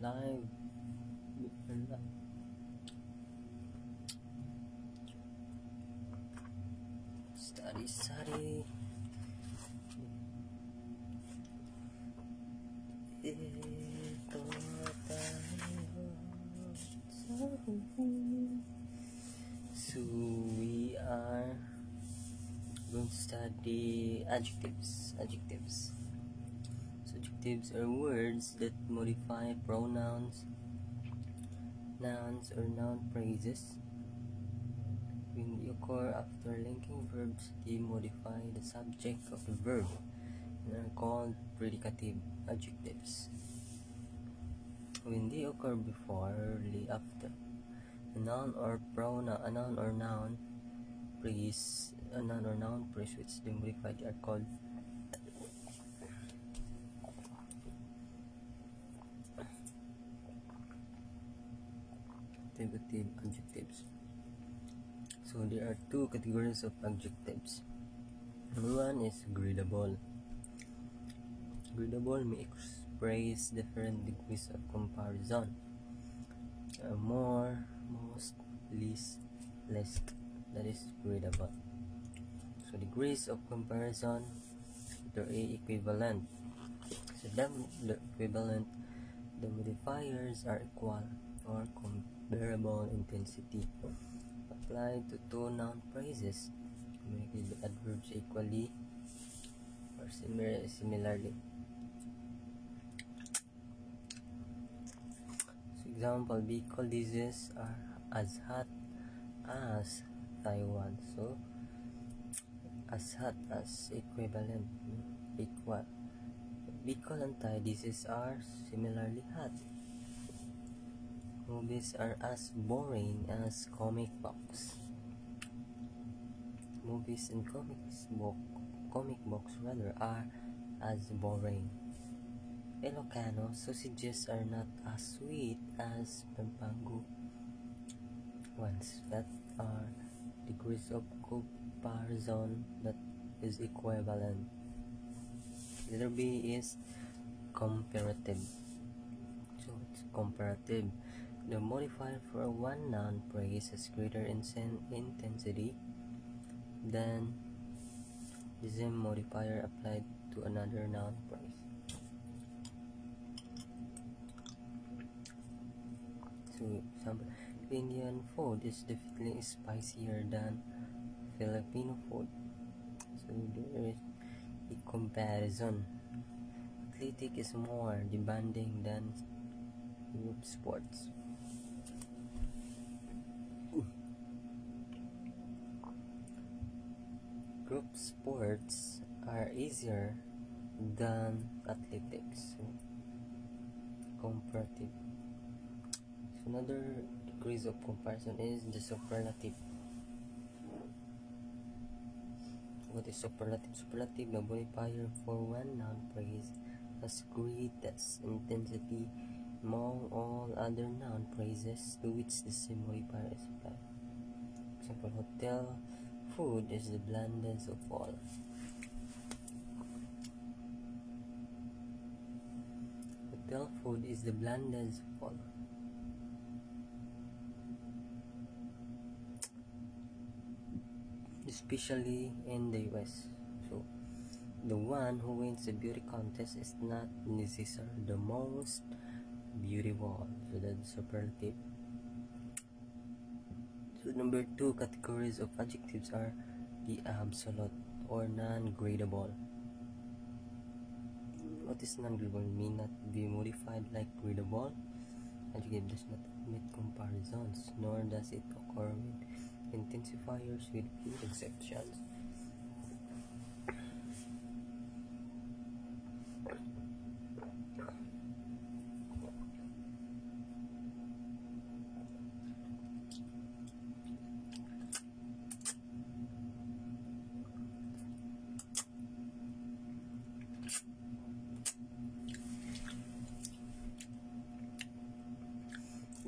live. We're live. Study. Ito tayo. So we are going to study adjectives. So adjectives are words that modify pronouns, nouns, or noun phrases. When they occur after linking verbs, they modify the subject of the verb and are called predicative adjectives. When they occur before or after a noun or noun phrase which they modified are called predicative adjectives. So there are two categories of adjectives. Number one is gradable. Gradable may express different degrees of comparison. More, most, least, less. That is gradable. So degrees of comparison, they're equivalent. So the equivalent, the modifiers are equal or comparable intensity. Applied to two noun phrases, communicate the adverbs equally or similarly. So example, vehicle diseases are as hot as Taiwan. So as hot as equivalent, equal. Vehicle and Thai diseases are similarly hot. Movies are as boring as comic books. Movies and comic books are as boring. Ilocano sausages are not as sweet as Pampanga ones. That are degrees of comparison that is equivalent. Letter B is comparative. So it's comparative. The modifier for one noun phrase has greater intensity than the same modifier applied to another noun phrase. So, example, Indian food is definitely spicier than Filipino food. So there is a comparison. Athletic is more demanding than group sports. Group sports are easier than athletics. So, comparative. So another degrees of comparison is the superlative. What is superlative? Superlative, the modifier for one noun phrase has greatest intensity among all other noun phrases to which the same modifier is applied. For example, hotel food is the blandest of all. Hotel food is the blandest of all. Especially in the US. So, the one who wins the beauty contest is not necessarily the most beautiful. So that's superlative. So number two categories of adjectives are the absolute or non-gradable. What is non-gradable? Mean not be modified like gradable. Adjective does not admit comparisons, nor does it occur with intensifiers with few exceptions.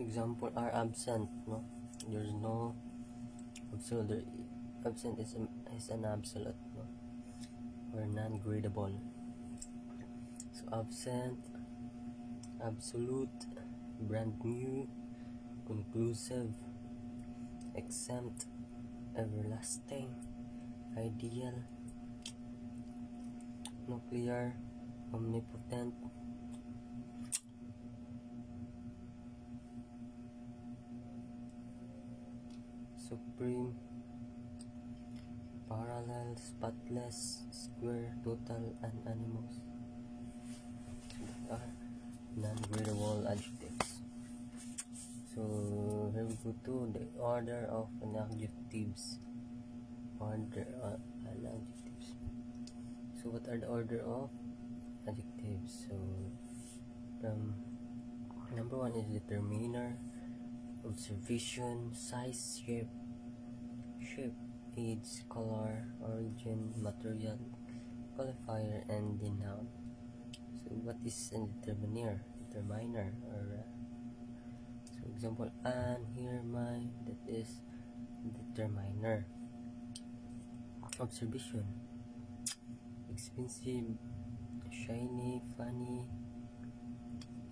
Example are absent. No, there's no absolute. Absent is an absolute, no? Or non-gradable. So absent, absolute, brand new, conclusive, exempt, everlasting, ideal, nuclear, omnipotent, supreme, parallel, spotless, square, total, and animals. That are non-gradable adjectives. So here we go to the order of an adjectives. Order of an adjectives. So what are the order of adjectives? So number one is determiner, observation, size, shape, age, color, origin, material, qualifier, and the noun. So what is a determiner? Or so example, and here my, that is determiner. Observation, expensive, shiny, funny.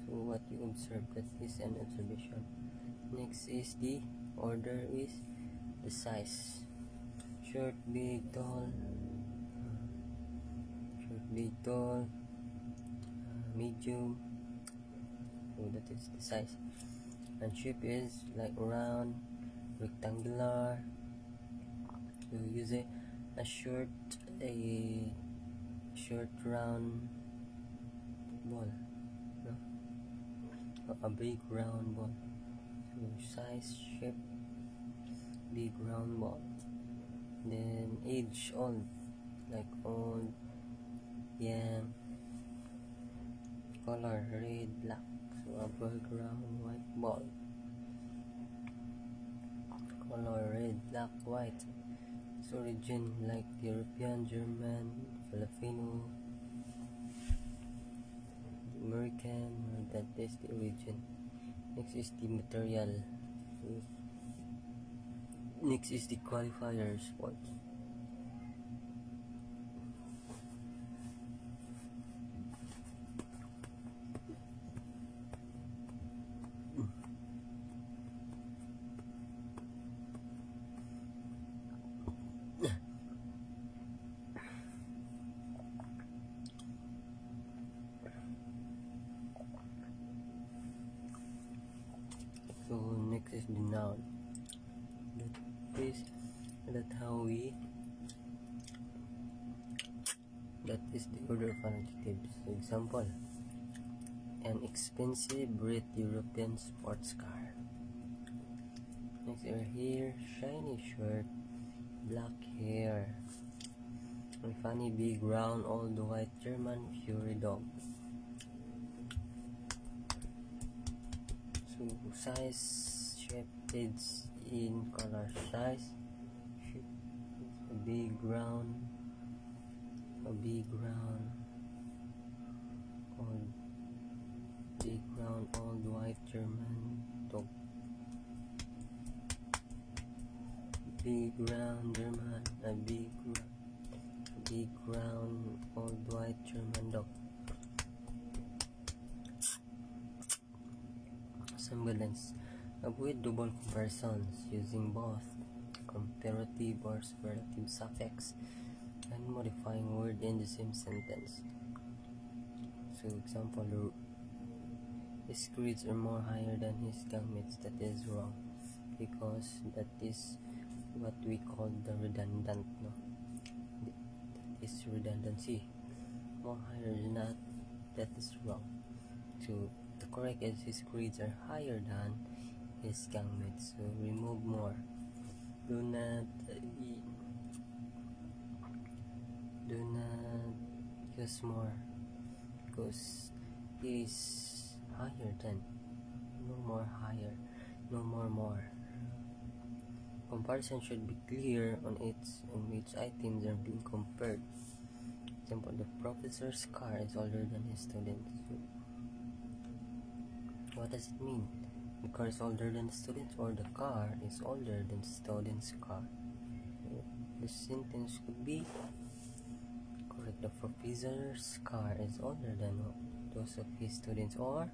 So what you observe, that is an observation. Next is the order, is the size. Short, big, tall, medium. So that is the size. And shape is like round, rectangular. You use a short round ball, no? A big round ball. So size, shape, big round ball. Then age, old, like old, young. Color, red, black. So a background white ball. Color, red, black, white. So origin, like European, German, Filipino, American. That is the origin. Next is the material. Next is the qualifiers. What? So next is the noun. That is the order of an adjective. So example, an expensive red European sports car. Next are here, shiny shirt, black hair, and funny big round old white German fury dog. So size, shape, is in color, size, shape, a big round old white German dog. Big round German, a big round old white German dog. Semblance. Avoid double comparisons using both comparative or superlative suffix and modifying word in the same sentence. So example, his grades are more higher than his gangmates. That is wrong, because that is what we call the redundant, no? That is redundancy. More higher than that is wrong. So the correct is his grades are higher than his gangmates. So remove more. Do not use more, because it is higher than. No more higher, no more. Comparison should be clear on which items are being compared. Example, the professor's car is older than his students. What does it mean? The car is older than the students, or the car is older than the student's car? The sentence could be correct. The professor's car is older than those of his students, or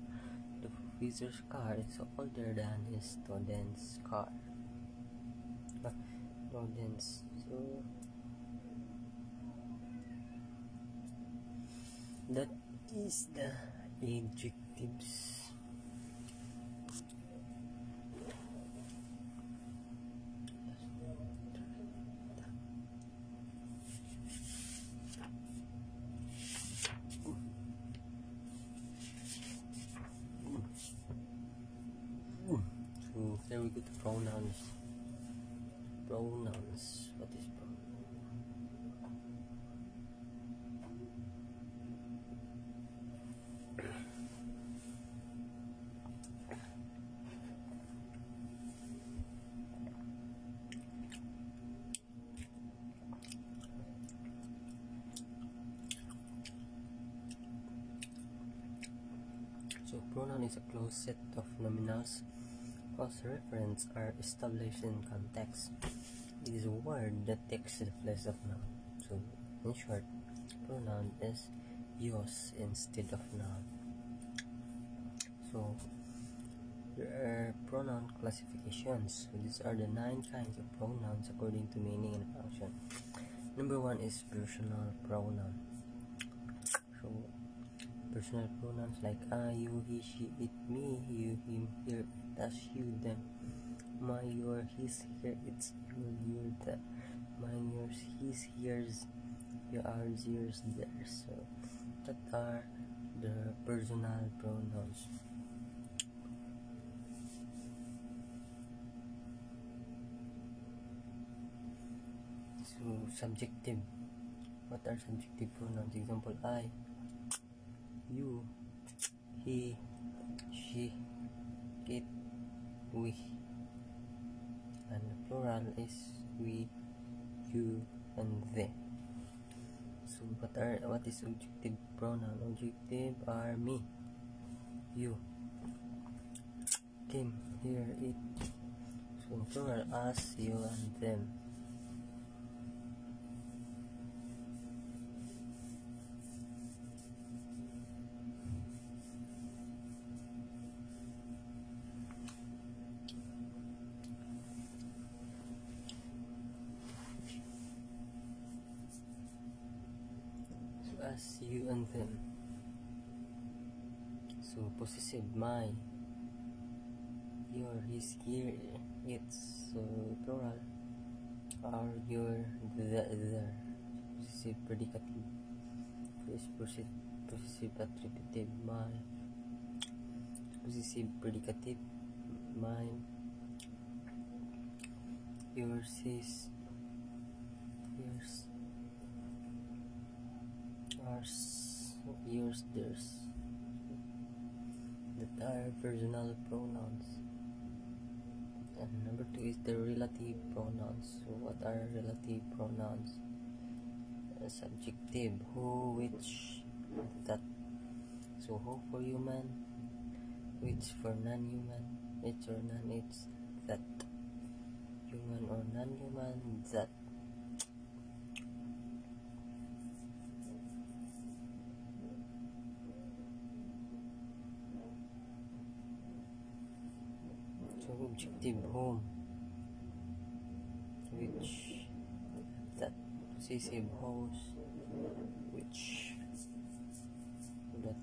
the officer's car is older than his student's car. Students. So that is the adjectives. So here we go to pronouns. Pronouns. What is pronoun? So pronoun is a closed set of nominals whose referents are established in context. It is a word that takes the place of noun. So in short, pronoun is used instead of noun. So there are pronoun classifications. So these are the 9 kinds of pronouns according to meaning and function. Number 1 is personal pronoun. So personal pronouns like I, you, he, she, it, me, you, him, here, it, us, you, them, my, your, his, here, it's, your, that, mine, yours, his, yours, ours, yours, theirs. So that are the personal pronouns. So subjective. What are subjective pronouns? Example, I, you, he, she, it, we, and the plural is we, you, and they. So what is objective pronoun? Objective are me, you, him, here, it. So plural us, you, and them. Us, you, and them. So possessive, my, your, his, here, its. So plural, our, your, their. Possessive predicative. Possessive attributive, my. Possessive predicative, mine, yours, his, yours, ours, yours, theirs. That are personal pronouns. And number 2 is the relative pronouns. So what are relative pronouns? Subjective, who, which, that. So who for human, which for non-human, it's or non, it's, that. Human or non-human, that. So objective, whom, which, that. Possessive, whose, which, that.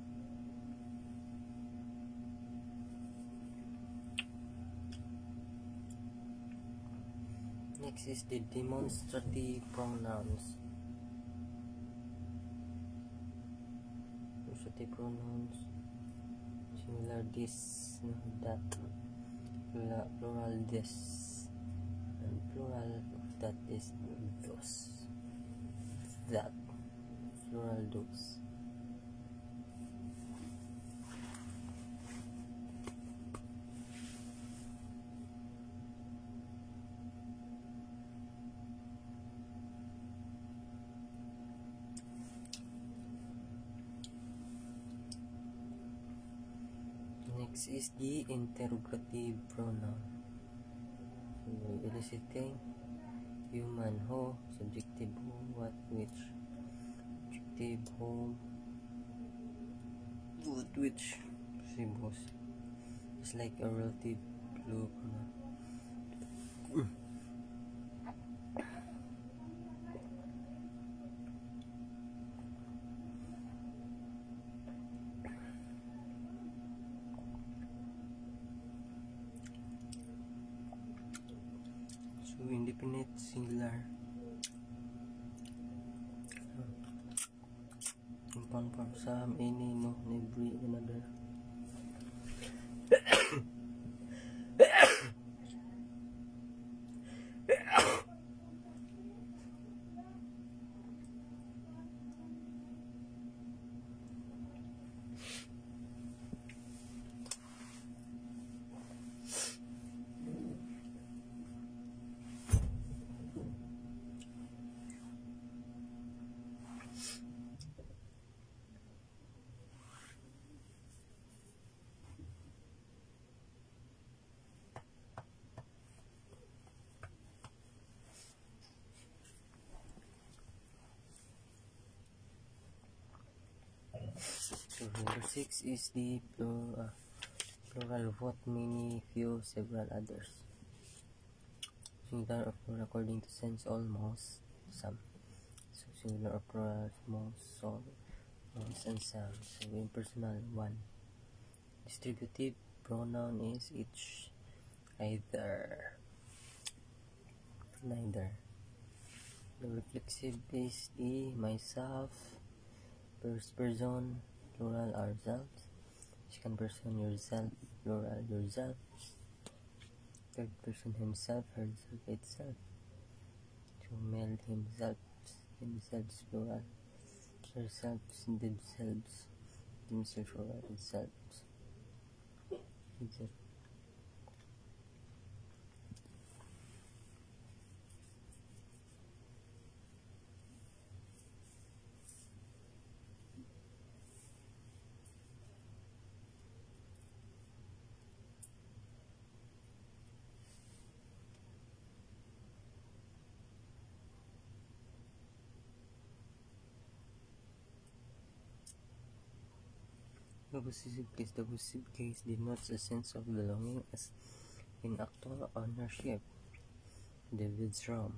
Next is the demonstrative pronouns. Demonstrative pronouns, singular this, that, plural this, and plural of that is those, that, plural those. Next is the interrogative pronoun. So, eliciting, human, who, subjective, who, what, which, adjective, whom, what, which, possessive, whose, It's like a relative plural pronoun. So indefinite singular compound form some, any, no, every, another. So number 6 is the plural of what, many, few, several, others. Singular or plural according to sense, almost, some. So singular or plural, most, all, most, and some. So impersonal, one. Distributive pronoun is each, either, neither. The reflexive is the, myself. First person, plural, ourselves. Second person, yourself, plural, yourself. Third person, himself, herself, itself. So male, himself, themselves, plural. Themselves, themselves, plural, themselves. The possessive case denotes a sense of belonging, as in actual ownership, David's room,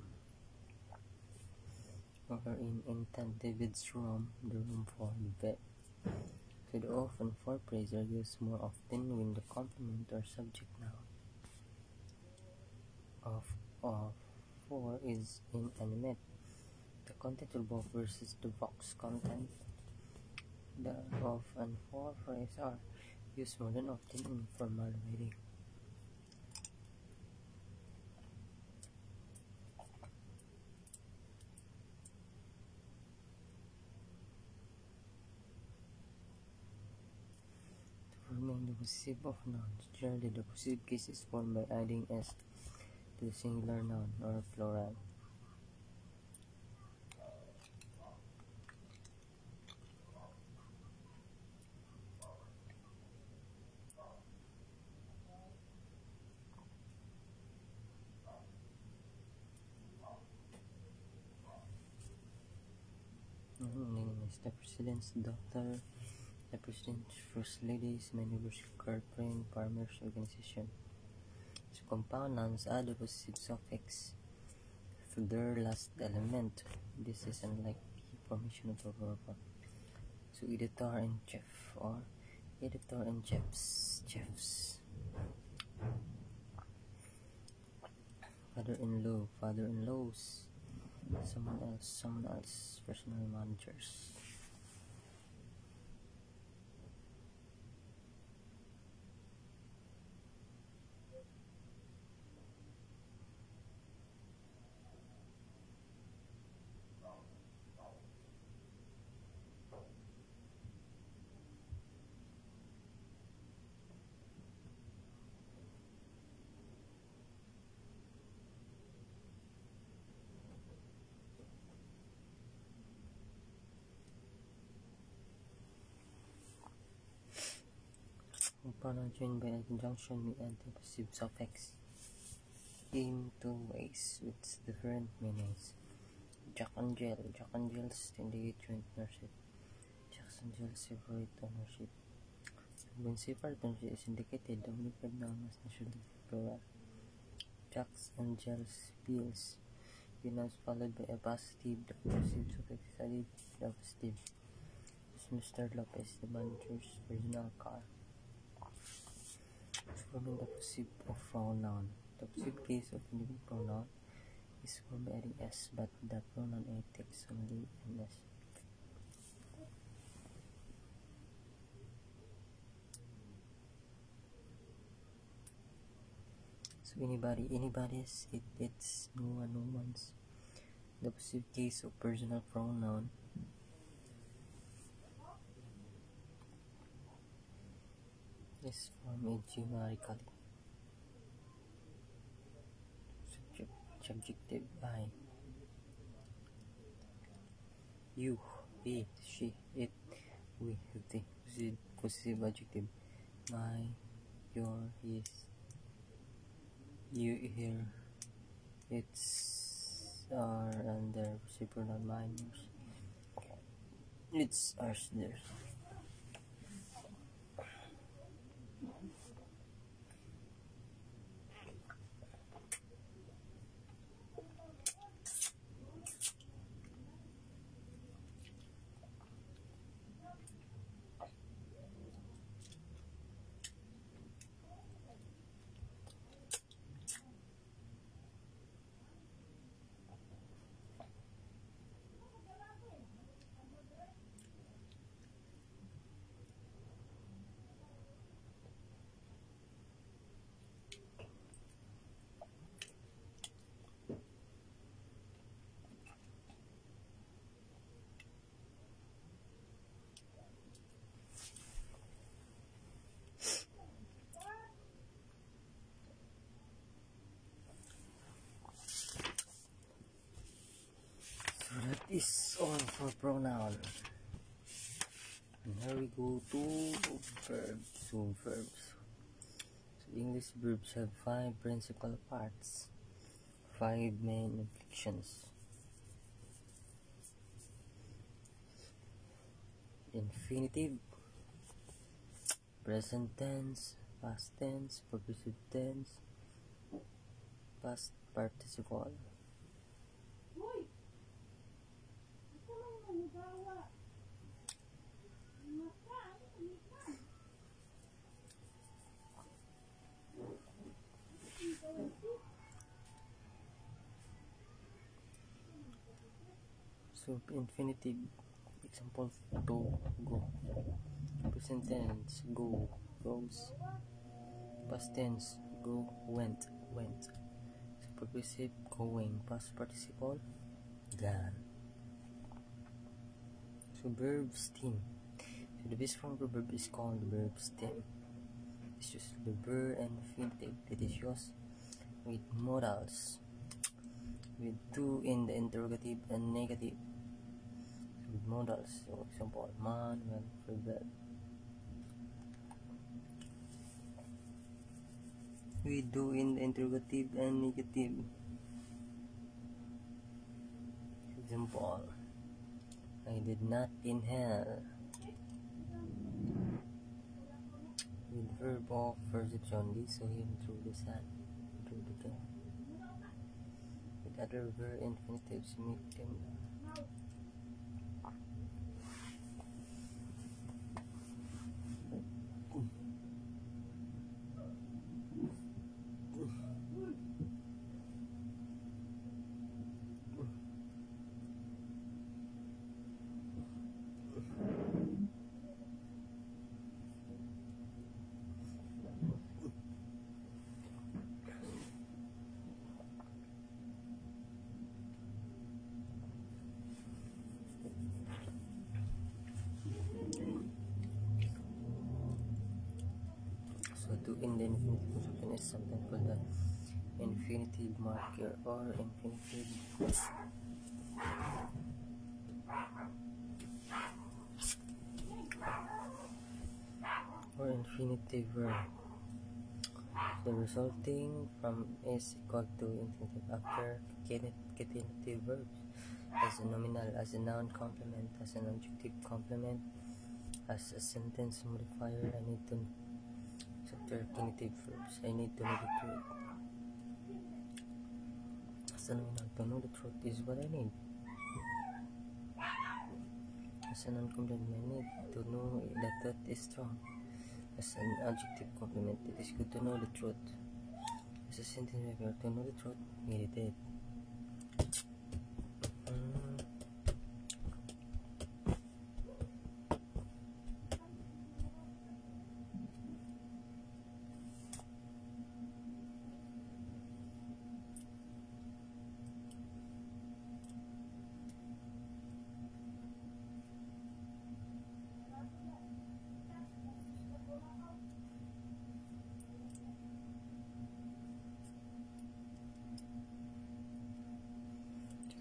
or in intent, David's room, the room for the bed. So the of and for phrase are used more often when the complement or subject noun of for is inanimate. The content will both versus the box content. The of and for phrase are used more than often in formal writing. Forming the possessive of nouns. Generally, the possessive case is formed by adding s to the singular noun or plural. Name is the president's daughter, the president's first lady's, my neighbor's girlfriend, farmer's organization. So compound nouns add a possessive suffix to their last element. This is unlike the formation of a verb. So editor and chef, or editor and chefs. Father-in-law, father-in-laws. Someone else, personal managers. Compound joined by a conjunction may add the possessive suffix in two ways with different meanings. Jack and Jill's indicate joint ownership. Jack's and Jill's separate ownership. When separate pronunciation is indicated, the modified noun must naturally be plural. Jacks and Jill's pills. Nouns followed by a positive. The possessive suffix is added to the positive. Mr. Lopez, the manager's personal car. Forming the possessive of pronoun. The possessive case of individual pronoun is formed by adding s, but the pronoun I takes only an s. So anybody's, it's no one's. The possessive case of personal pronoun is formed idiomatically. Subjective I. You, he, she, it, we, they. Possessive adjective. My, your, his, you, here, its, our, and their. Possessive pronoun mine, yours. It's, ours, theirs. That is all for pronoun. And here we go to verbs. So verbs. So English verbs have 5 principal parts, 5 main inflections. Infinitive, present tense, past tense, progressive tense, past participle. So infinitive, example, to, go. Present tense, go, goes. Past tense, go, went. So progressive, going. Past participle, gone. So verb stem. So the base form of the verb is called the verb stem. It's just the verb and infinitive. It is used with modals, with to in the interrogative and negative. With modals, so example, man, went, verb. We do in the interrogative and negative. Example, I did not inhale. With verb of perception, we saw him through the sun, through the door. With other verb infinitives, make them. To in the infinitive construction is sometimes called the infinitive marker or infinitive verb. The resulting from is equal to infinitive after cativative verbs as a nominal, as a noun complement, as an adjective complement, As a sentence modifier, I need to subjunctive verbs. I need to know the truth. As a noun, to know the truth is what I need. As a non-complement, I need to know that truth is strong. As an adjective complement, it is good to know the truth. As a sentence modifier, to know the truth, meditate.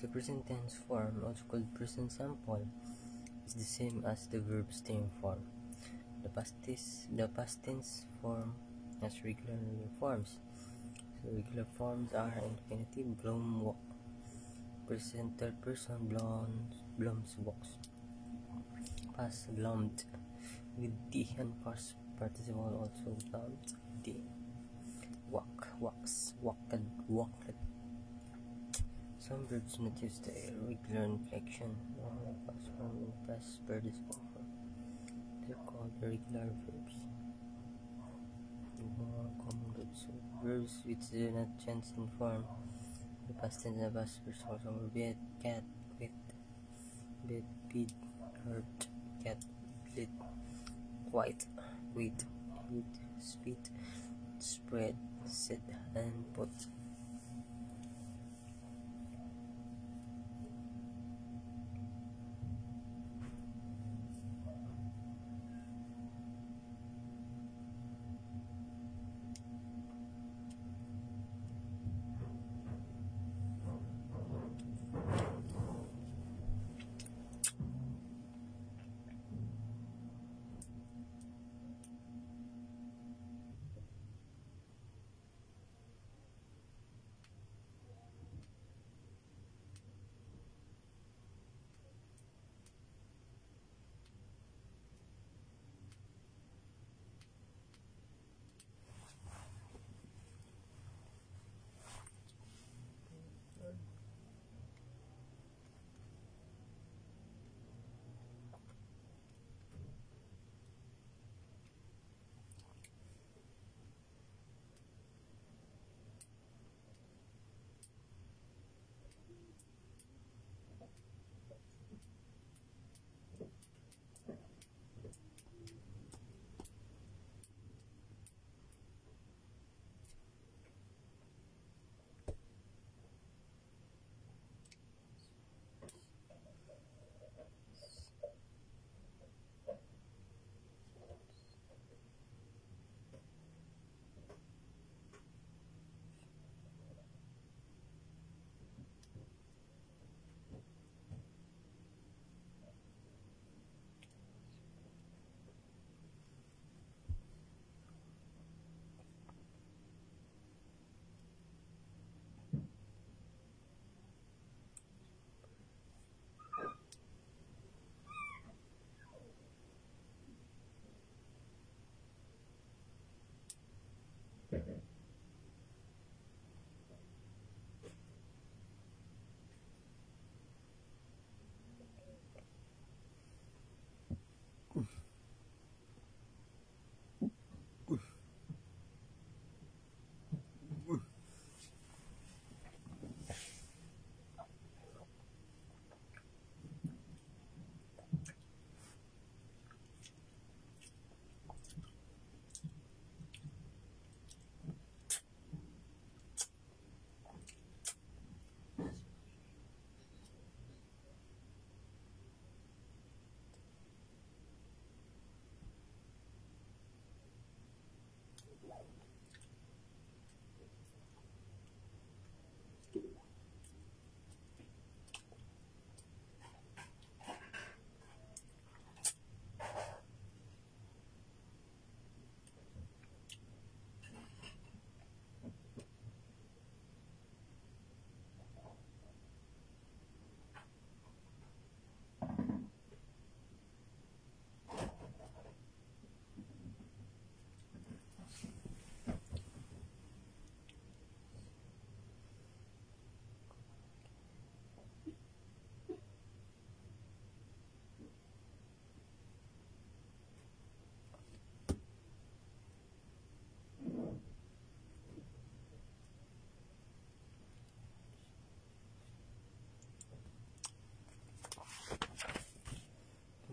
The present tense form, also called present simple, is the same as the verb stem form. The past tense form has regular forms. So regular forms are infinitive, bloom, walk. Present third person, blooms, walks. Past, bloomed, with D, and past participle also bloomed, D. Walk, walks, walked, walked. Some verbs not use the irregular inflection or past form and past participle form. They're called irregular verbs. More common verbs. Verbs which do not change in form. The past tense and past participle are bed, cat, quit, bed, bid, hurt, cat, lit, white, wheat, heat, spit, spread, sit, and put.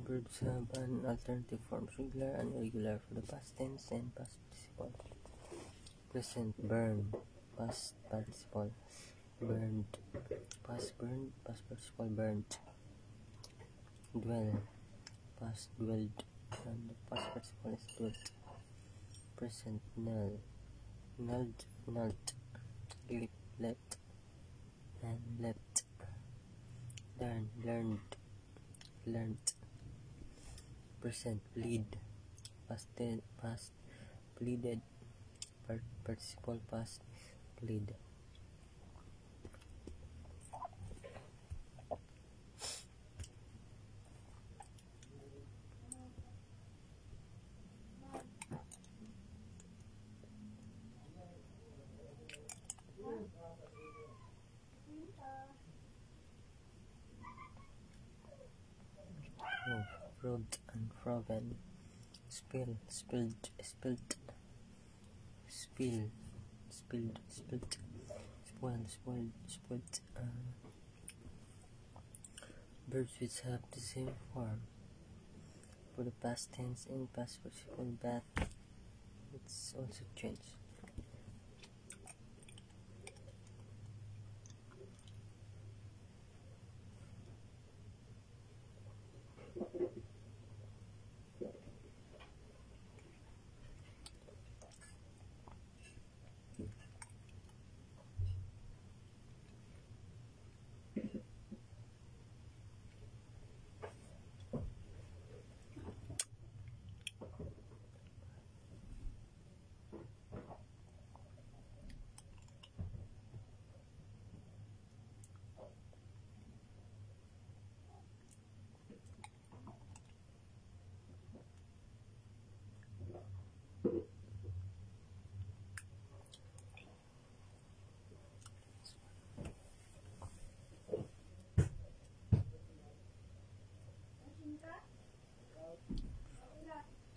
Verbs have an alternative forms, regular and irregular, for the past tense and past participle. Present: burn, past participle, burned, past participle, burnt. Dwell, past dwelled, and the past participle is dwelt. Present: null, nulled, nulled, let, and leapt. Learn, learned, learnt. Present: plead, past pleaded, participle past, plead. Proved and proven. Spill, spilled, spilt. Spill, spilled, spilt. Spoil, spoiled, spoilt. Verbs which have the same form. For the past tense and past participle, bath, it's also changed.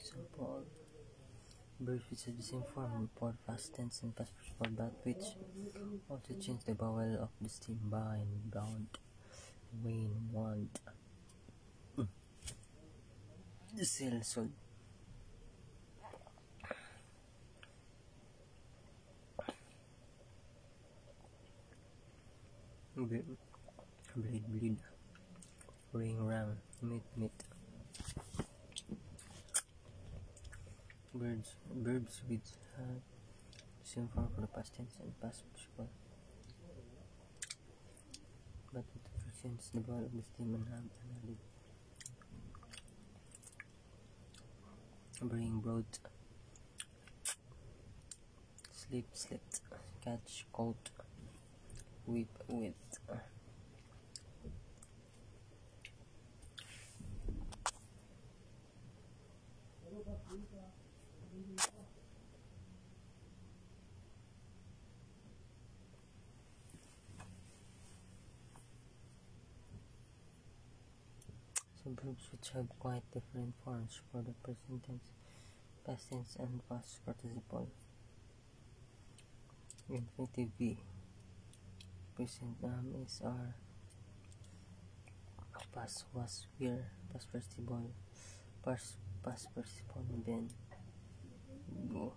Example: verbs which have the same form for past tense and past participle, but which also change the vowel of the stem: bind, bound, wane, want. Sell, sold. Blade, bleed. Ring, ram. Meet, meet. Verbs which have the same form for the past tense and past participle, but which change the vowel of the stem and have an added. Bring, brought. Sleep, slept. Catch, caught. Whip, whipped. Some verbs which have quite different forms for the present tense, past tense, and past participle. Infinitive V. Present is are. Past was, were. Past participle, past participle, been. Go.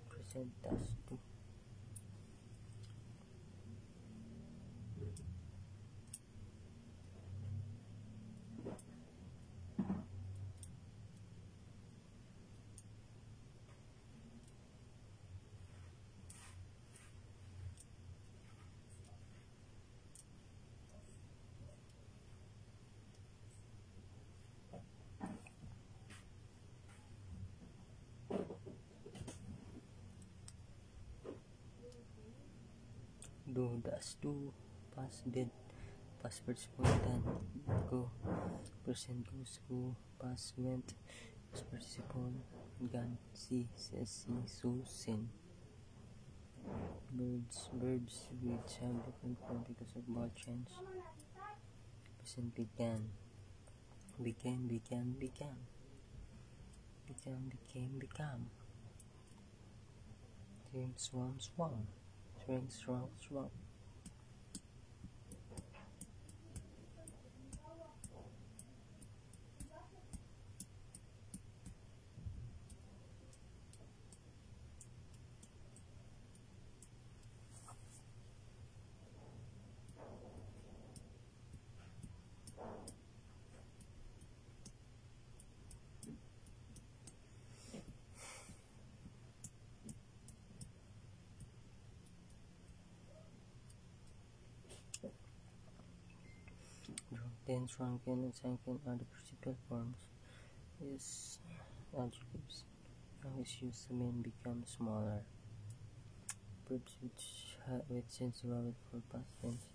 Present as to. Do, does, do. Past, did. Past participle, done. Go. Present, goes, go. Past, went. Past participle, gone. See, says, see, so, seen. Verbs which have different form because of vowel change. Present: began, became, began, became, become, became, become. Swim, swam, swam. Swing, swam, swam. Then shrunken and sunken are the participial forms. These adjectives always used to mean become smaller. Verbs with since vowel for past tense.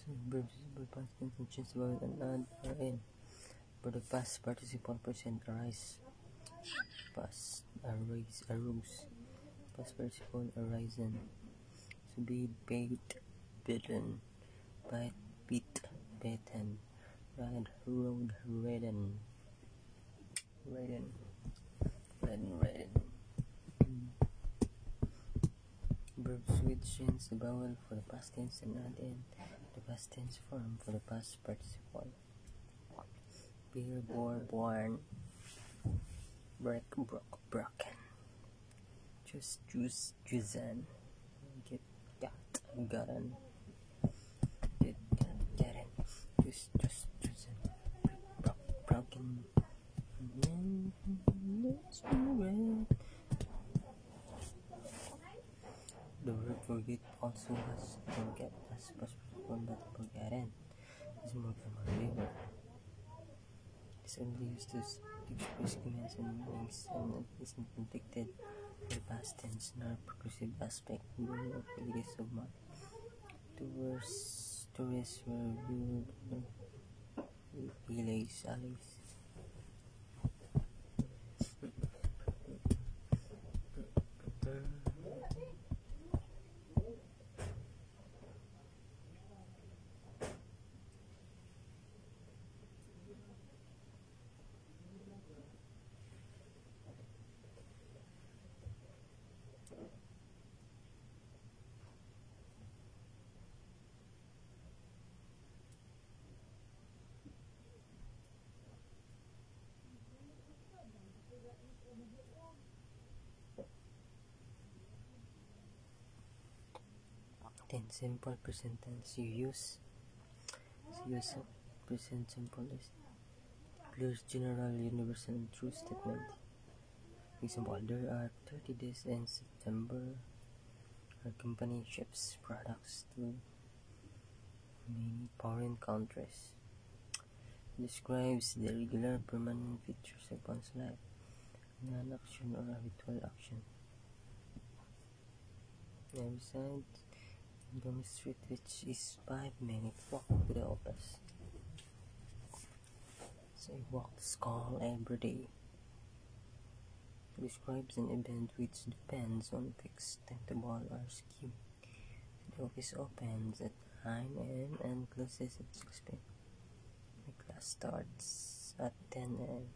So verbs for past tense and since vowel and add are in. For the past participle present arise. Past arise, arose. Past participle arisen. So be paid, bidden. Bite, beat, bitten. Ride, rode, ridden. Ridden. Ridden. Verbs with change the vowel for the past tense and add in the past tense form for the past participle. Bear, bore, born. Break, broke, broken. Choose, chosen. Get, got, gotten. Get, gotten. Choose, chosen. Break, broken. The word forget also has forget as past participle, but forgotten is more common. It's only used to express commands and meanings and is not inflected for the past tense nor progressive aspect during activities of mind. Tourists were viewed alleys. Then simple present tense you use of present simple is declares general, universal, and true statement. For example, there are 30 days in September. Our company ships products to many foreign countries. Describes the regular, permanent features of one's life, non-action or habitual action. Besides, Gum Street, which is 5 minutes walk to the office. So I walk to school every day. Describes an event which depends on fixed timetable or scheme. The office opens at 9 a.m. and closes at 6 p.m. My class starts at 10 a.m.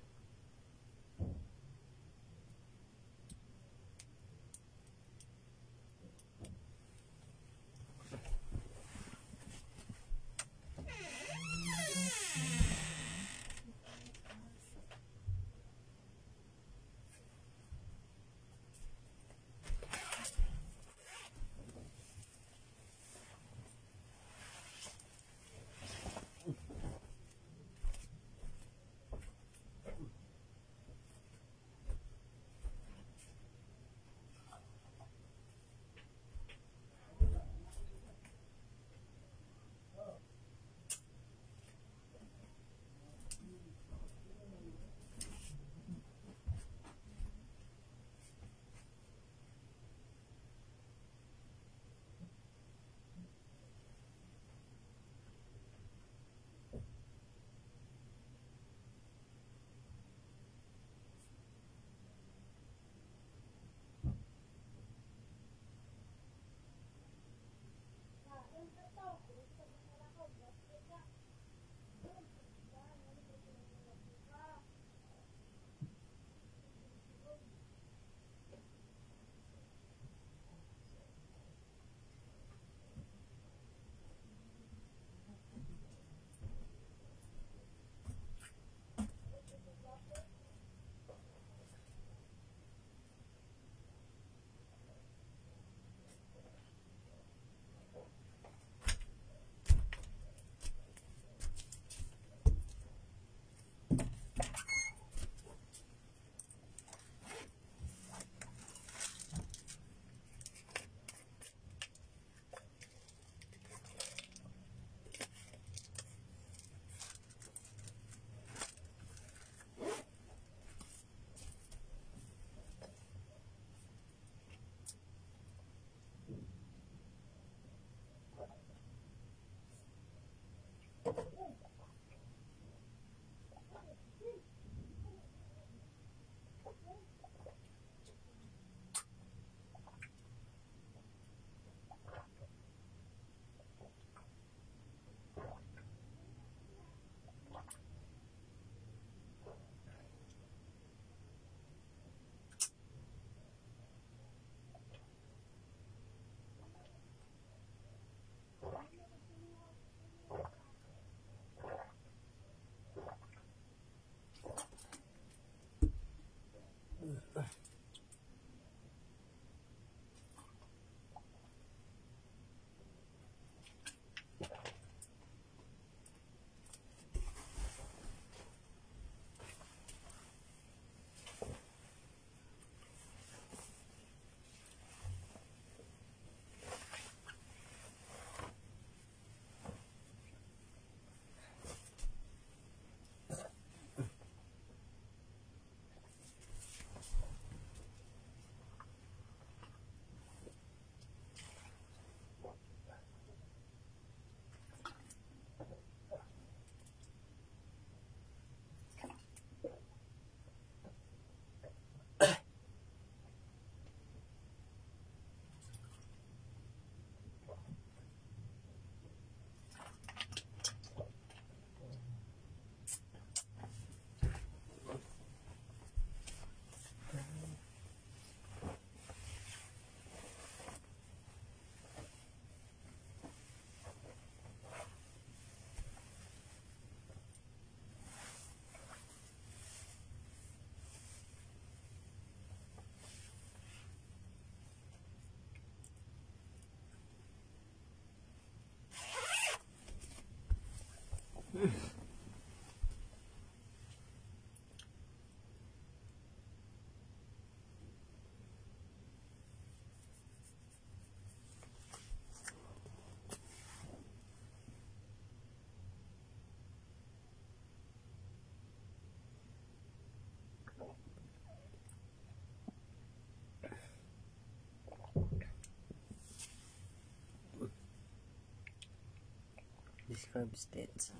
Describe states.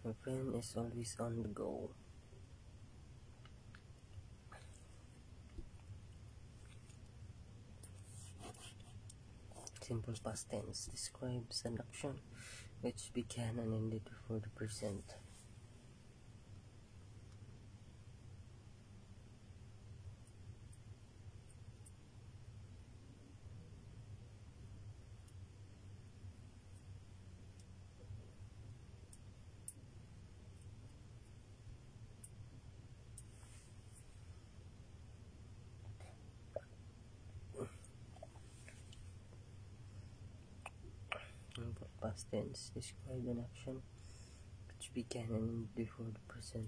My friend is always on the go. Simple past tense describes an action which began and ended before the present. Past tense describe an action which began and ended before the present.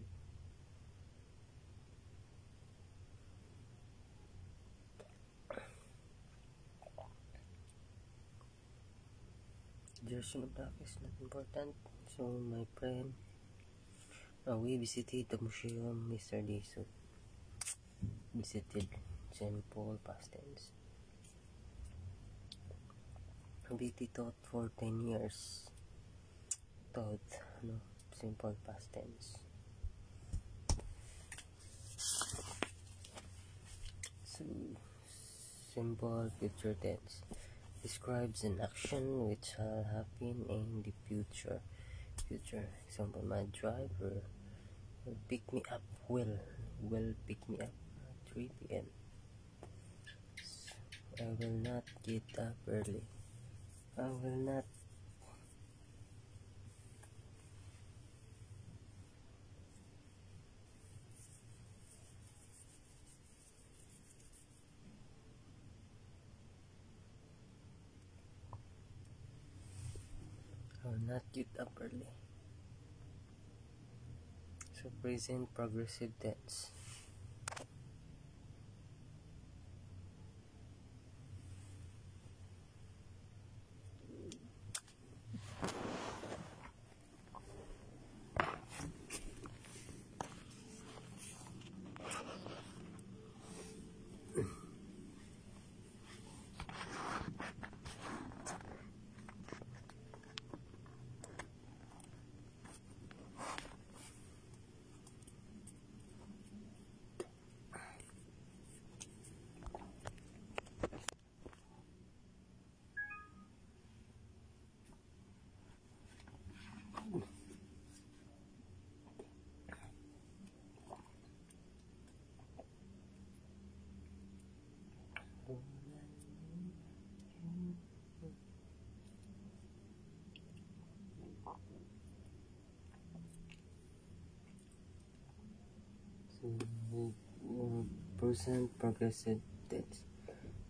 Duration of the act is not important. So my friend, we visited the museum yesterday. So visited, simple past tense. BT taught for 10 years. Taught, no, simple past tense. So, simple future tense describes an action which shall happen in the future. Example, my driver will pick me up. Will pick me up at 3 p.m. I will not get up early. I will not get up early. So present progressive tense. present progressive tense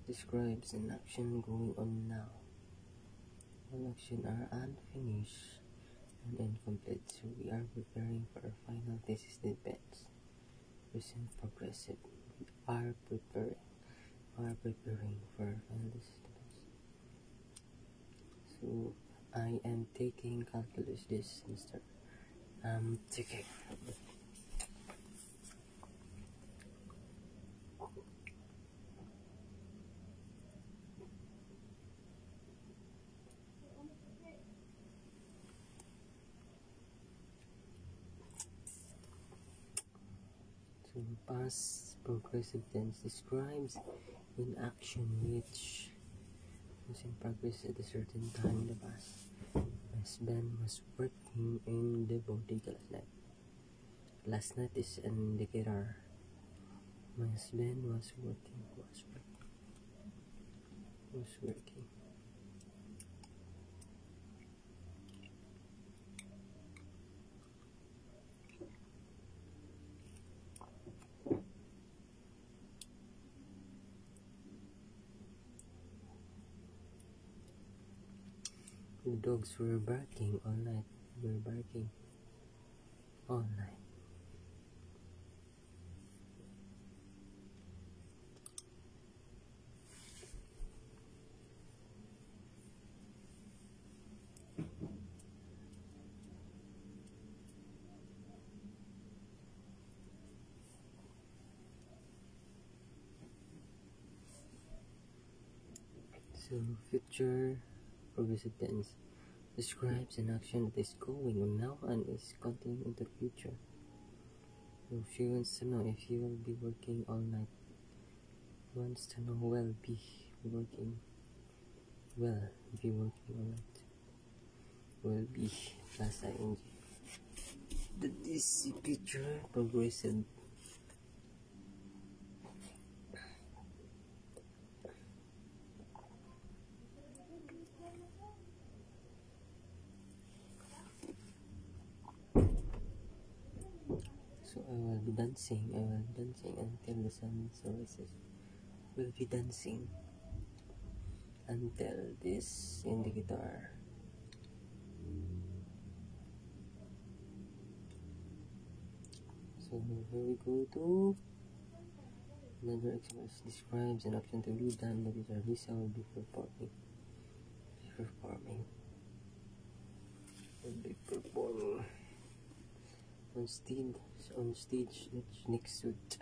describes an action going on now. All actions are unfinished and incomplete, so we are preparing for our final thesis defense. Present progressive. We are preparing for our final thesis defense. So I am taking calculus this semester. I'm taking. So past progressive tense describes an action which was in progress at a certain time in the past. My husband was working in the bodega last night. Last night is an indicator. My husband was working. The dogs were barking all night. So future progressive tense describes an action that is going on now and is continuing into the future. So she wants to know if you will be working all night. Wants to know will be working all night. Will be plus ing. That is future progressive. So I will be dancing until the sun rises. Will be dancing until this indicator. So here we go to another example. Describes an action to be done that is Lisa will be performing. On stage next week.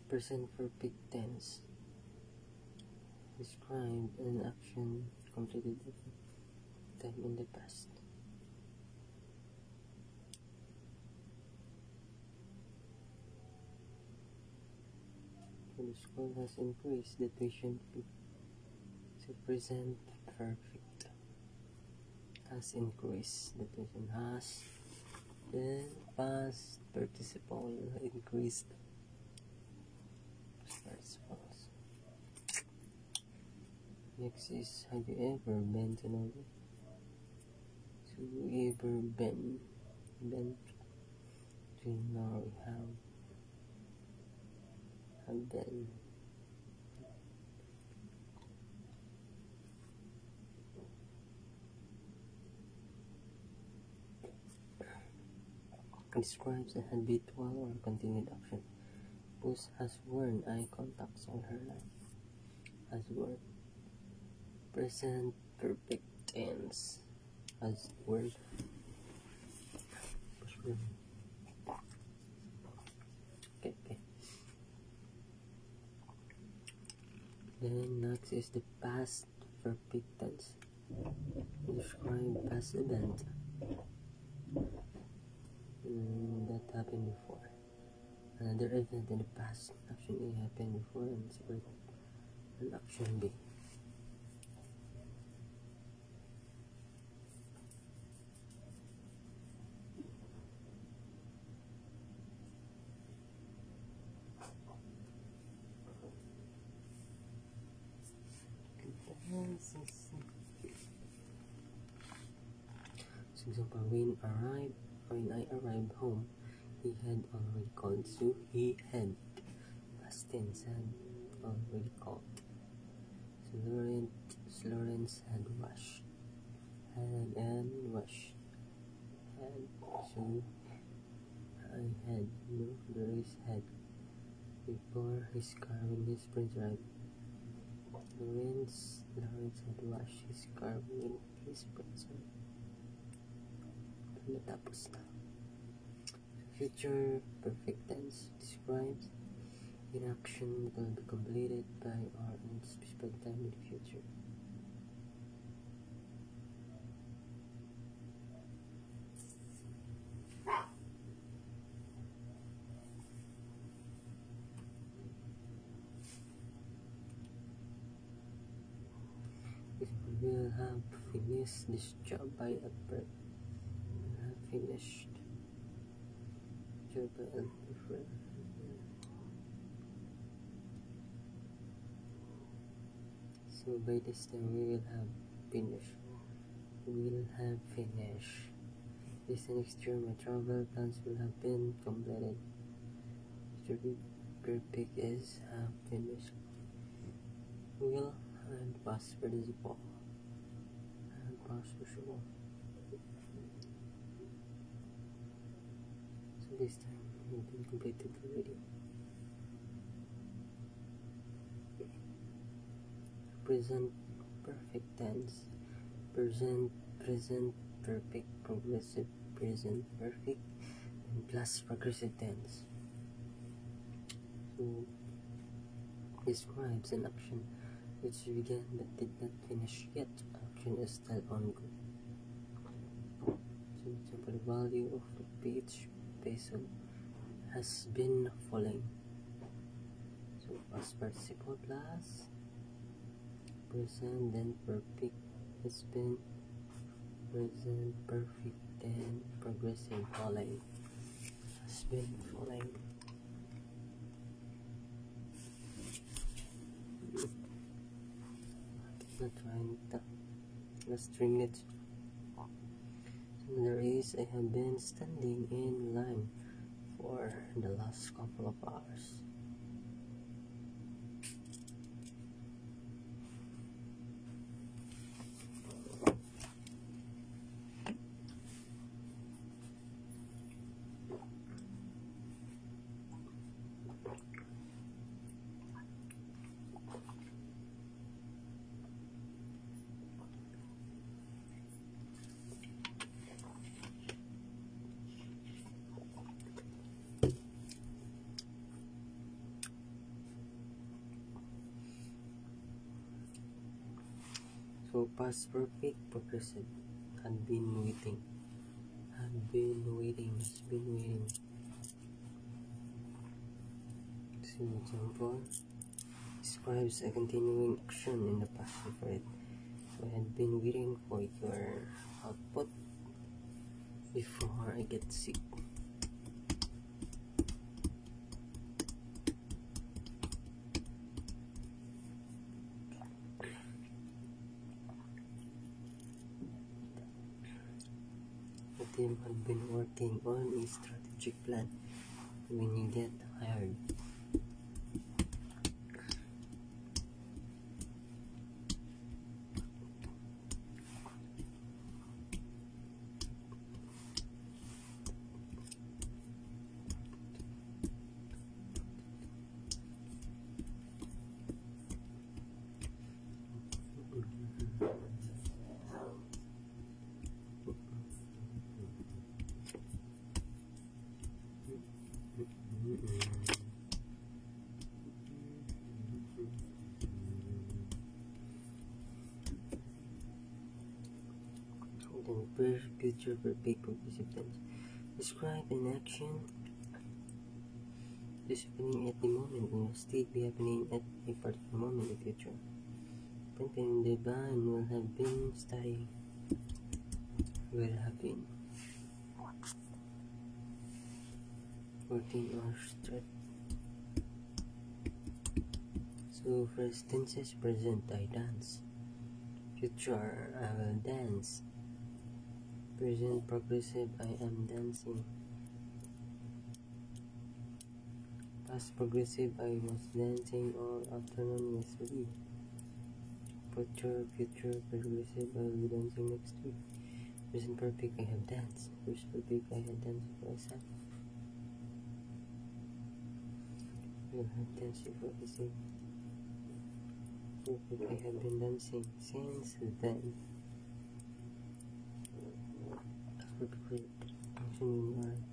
Present perfect tense describe an action completed at time in the past. The school has increased the tuition fee. So present perfect has increased. The tuition has. Then past participle increased. Next is, have you ever been to know this? So you ever been to know have been. Describes a habitual or continued action. Puss has worn eye contacts all her life. Has worn. Present perfect tense. Has worn. Okay. Then next is the past perfect tense. Describe past event that happened before. Another event in the past, action A happened before and separate an action B. So example, when I arrived home, he had already called. So he had past tense had already called. So Lawrence had washed. Had and washed. Had. So I had. No, there is had. Before his car when his friends arrived. Lawrence had washed his car when his friends arrived. Natapos na. Future perfect tense describes an action that will be completed by or in specified time in the future. We will have finished this job by April. Finished job by April. So by this time we will have finished. This next year my travel plans will have been completed. Future perfect is have finished. Will and past participle. And past participle. This time will be completed already. Present perfect tense. Present perfect progressive present perfect and plus progressive tense. So describes an action which began but did not finish yet. Action is still ongoing. So example, the value of the peso has been falling. So past participle plus present then perfect has been present perfect then progressive falling has been falling. Not trying to string it. There is I have been standing in line for the last couple of hours. So past perfect progressive had been waiting. Has been waiting. So example describes a continuing action in the past for it. So I had been waiting for your output before I get sick. The team had been working on a strategic plan when you get hired. Future perfect progressive tense. Describe an action is happening at the moment and will still be happening at a particular moment in the future. Painting the band will have been studying, will have been working or straight. So first tenses: present, I dance. Future, I will dance. Present progressive, I am dancing. Past progressive, I was dancing all afternoon yesterday. Future progressive, I will be dancing next week. Present perfect, I have danced. First perfect, I had danced for myself. I will have danced before the same. Perfect, I have been dancing since then. Perfect, function in